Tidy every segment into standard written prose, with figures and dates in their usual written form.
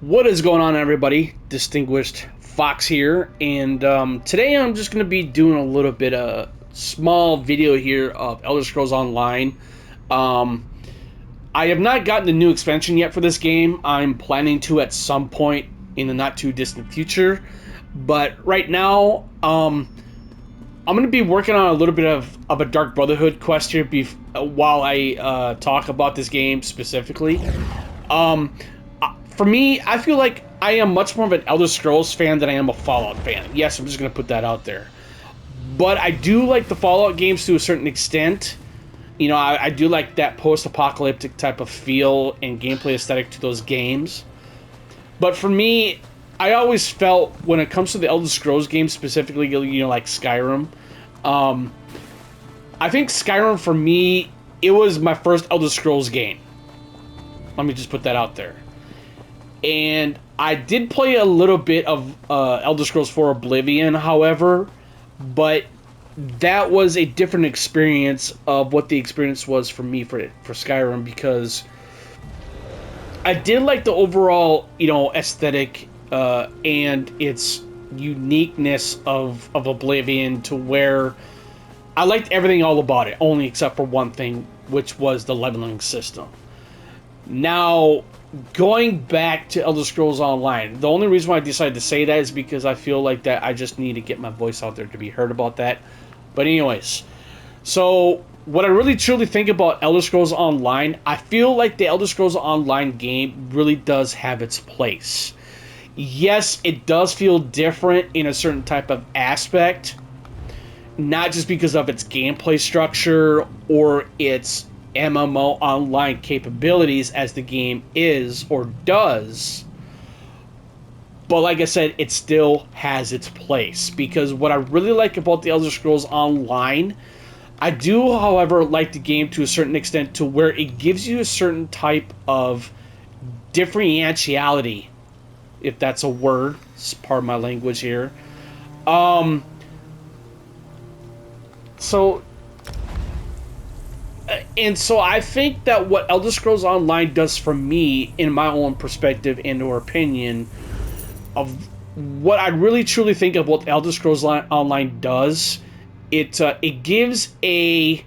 What is going on, everybody? Distinguished Fox here, and today I'm just going to be doing a little bit of small video here of Elder Scrolls Online. Um, I have not gotten the new expansion yet for this game. I'm planning to at some point in the not too distant future, but right now I'm going to be working on a little bit of a Dark Brotherhood quest here while I talk about this game specifically. Um, for me, I feel like I am much more of an Elder Scrolls fan than I am a Fallout fan. Yes, I'm just going to put that out there. But I do like the Fallout games to a certain extent. You know, I do like that post-apocalyptic type of feel and gameplay aesthetic to those games. But for me, I always felt when it comes to the Elder Scrolls games, specifically, you know, like Skyrim, um, I think Skyrim, for me, it was my first Elder Scrolls game. Let me just put that out there. And I did play a little bit of Elder Scrolls 4 Oblivion, however, but that was a different experience of what the experience was for me for Skyrim, because I did like the overall, you know, aesthetic and its uniqueness of Oblivion, to where I liked everything all about it, only except for one thing, which was the leveling system. Now, going back to Elder Scrolls Online, the only reason why I decided to say that is because I feel like that I just need to get my voice out there to be heard about that. But anyways, so what I really truly think about Elder Scrolls Online, I feel like the Elder Scrolls Online game really does have its place. Yes, it does feel different in a certain type of aspect, not just because of its gameplay structure or its MMO online capabilities as the game is or does. But like I said, it still has its place, because what I really like about the Elder Scrolls Online, I do, however, like the game to a certain extent, to where it gives you a certain type of differentiality, if that's a word. It's part of my language here. Um, so so I think that what Elder Scrolls Online does for me, in my own perspective and or opinion, of what I really truly think of what Elder Scrolls Online does, it gives a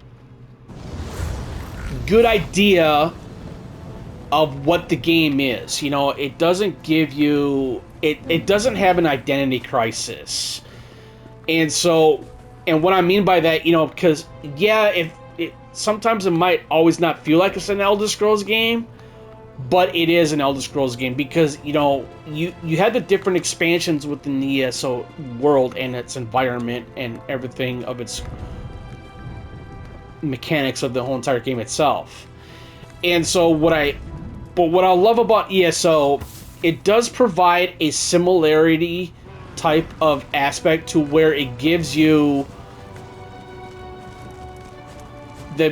good idea of what the game is. You know, it doesn't give you it doesn't have an identity crisis. And so, and what I mean by that, you know, because yeah, if it sometimes it might always not feel like it's an Elder Scrolls game, but it is an Elder Scrolls game, because you know you had the different expansions within the ESO world and its environment and everything of its mechanics of the whole entire game itself. And so what I love about ESO, it does provide a similarity type of aspect to where it gives you the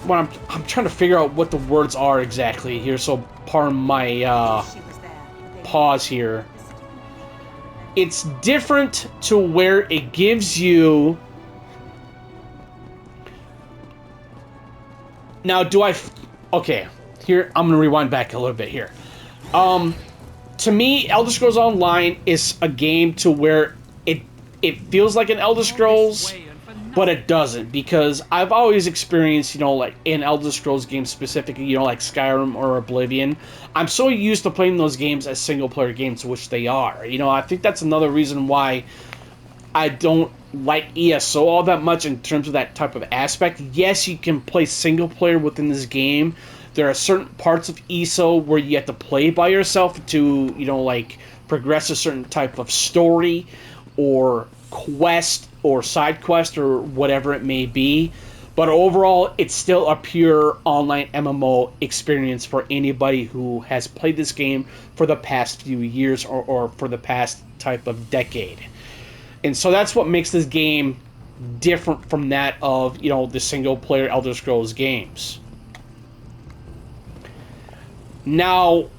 when I'm trying to figure out what the words are exactly here, so pardon my pause here. It's different to where it gives you. Now, okay, here I'm gonna rewind back a little bit here. To me, Elder Scrolls Online is a game to where it feels like an Elder Scrolls, but it doesn't, because I've always experienced, you know, like in Elder Scrolls games specifically, you know, like Skyrim or Oblivion, I'm so used to playing those games as single-player games, which they are. You know, I think that's another reason why I don't like ESO all that much in terms of that type of aspect. Yes, you can play single-player within this game. There are certain parts of ESO where you have to play by yourself to, you know, like progress a certain type of story or quest or side quest or whatever it may be. But overall, it's still a pure online MMO experience for anybody who has played this game for the past few years or for the past type of decade. And so that's what makes this game different from that of, you know, the single player Elder Scrolls games. Now,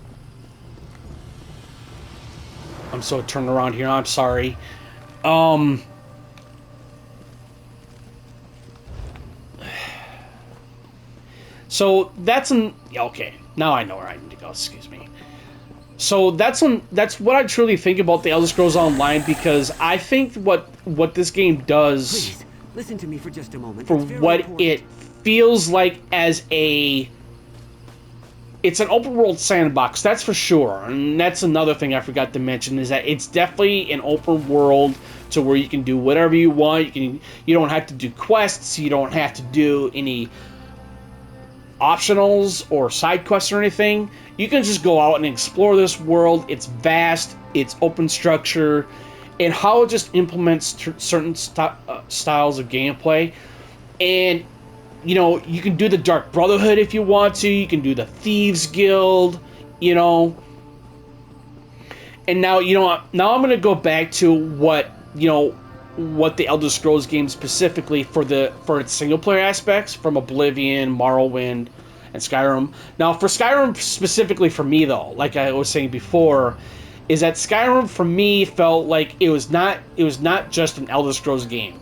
I'm so turned around here, I'm sorry. So that's okay. Now I know where I need to go. Excuse me. So that's what I truly think about the Elder Scrolls Online, because I think what this game does, Please, listen to me for just a moment. for It's very what important. it feels like as it's an open world sandbox, that's for sure. And that's another thing I forgot to mention, is that it's definitely an open world to where you can do whatever you want. You don't have to do quests, you don't have to do any optionals or side quests or anything. You can just go out and explore this world. It's vast, it's open structure, and how it just implements certain styles of gameplay. And you can do the Dark Brotherhood if you want to. You can do the Thieves Guild, you know. And now, now I'm going to go back to what the Elder Scrolls game specifically for its single player aspects, from Oblivion, Morrowind, and Skyrim. Now, for Skyrim specifically, for me though, like I was saying before, is that Skyrim for me felt like it was not just an Elder Scrolls game.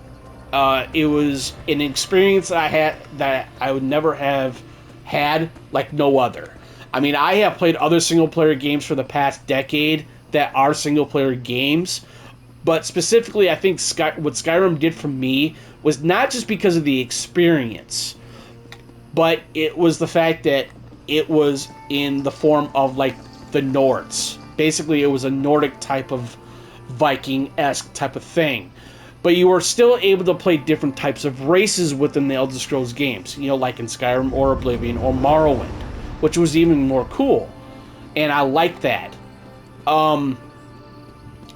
It was an experience that I would never have had like no other. I mean, I have played other single player games for the past decade that are single player games, but specifically, I think what Skyrim did for me was not just because of the experience, but it was the fact that it was in the form of like the Nords. Basically, it was a Nordic type of Viking-esque type of thing. But you were still able to play different types of races within the Elder Scrolls games, like in Skyrim or Oblivion or Morrowind, which was even more cool. And I like that.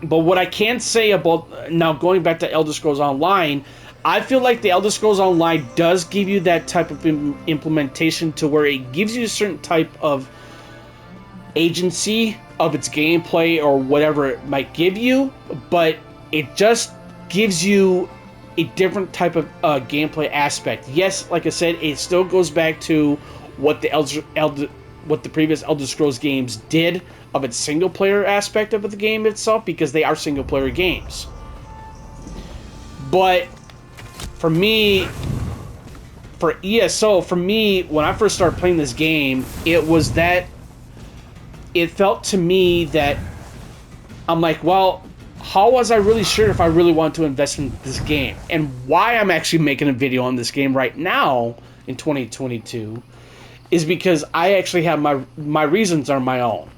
But what I can say about, now going back to Elder Scrolls Online, I feel like the Elder Scrolls Online does give you that type of implementation to where it gives you a certain type of agency of its gameplay or whatever it might give you, but it just gives you a different type of gameplay aspect. Yes, like I said, it still goes back to what the previous Elder Scrolls games did of its single player aspect of the game itself, because they are single player games. But for me, for ESO, for me, when I first started playing this game, it felt to me that I'm like, well, how was I really sure if I really want to invest in this game? And why I'm actually making a video on this game right now in 2022 is because I actually have my reasons are my own.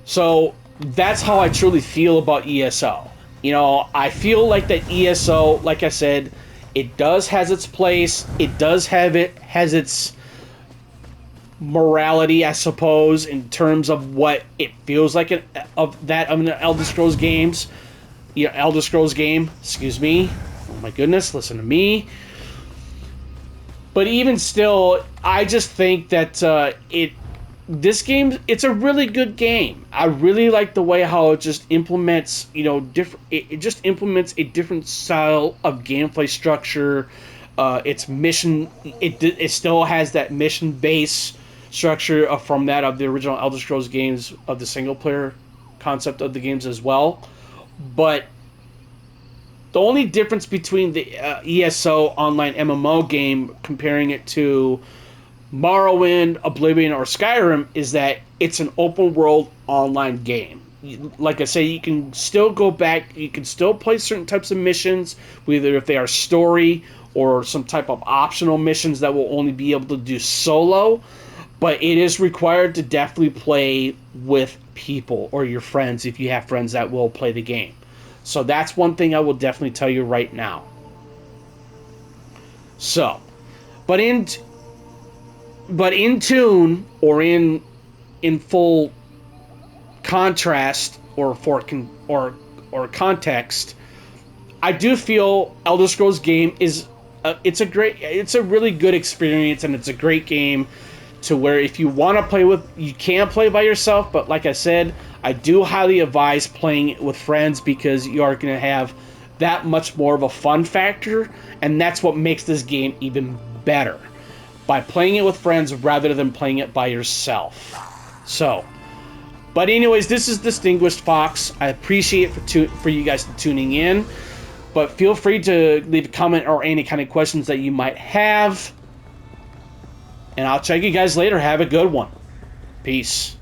So that's how I truly feel about ESO. I feel like that ESO, like I said, it has its place. It has its morality, I suppose, in terms of what it feels like of the Elder Scrolls games. Elder Scrolls game, excuse me. Oh my goodness, listen to me. But even still, I just think that this game, it's a really good game. I really like the way how it just implements, different. It just implements a different style of gameplay structure. Its mission, it still has that mission base structure from that of the original Elder Scrolls games, of the single player concept of the games as well. But the only difference between the ESO online MMO game, comparing it to Morrowind, Oblivion, or Skyrim, is that it's an open world online game. Like I say, you can still go back, you can still play certain types of missions, whether if they are story or some type of optional missions that will only be able to do solo. But it is required to definitely play with people or your friends if you have friends that will play the game. So that's one thing I will definitely tell you right now. So, but in tune, or in full contrast, or context, I do feel Elder Scrolls game is it's a really good experience, and it's a great game to where if you want to play with, you can play by yourself, but like I said, I do highly advise playing it with friends, because you are going to have that much more of a fun factor, and that's what makes this game even better, by playing it with friends rather than playing it by yourself. So, but anyways, this is Distinguished Fox. I appreciate for you guys tuning in, but feel free to leave a comment or any kind of questions that you might have. And I'll check you guys later. Have a good one. Peace.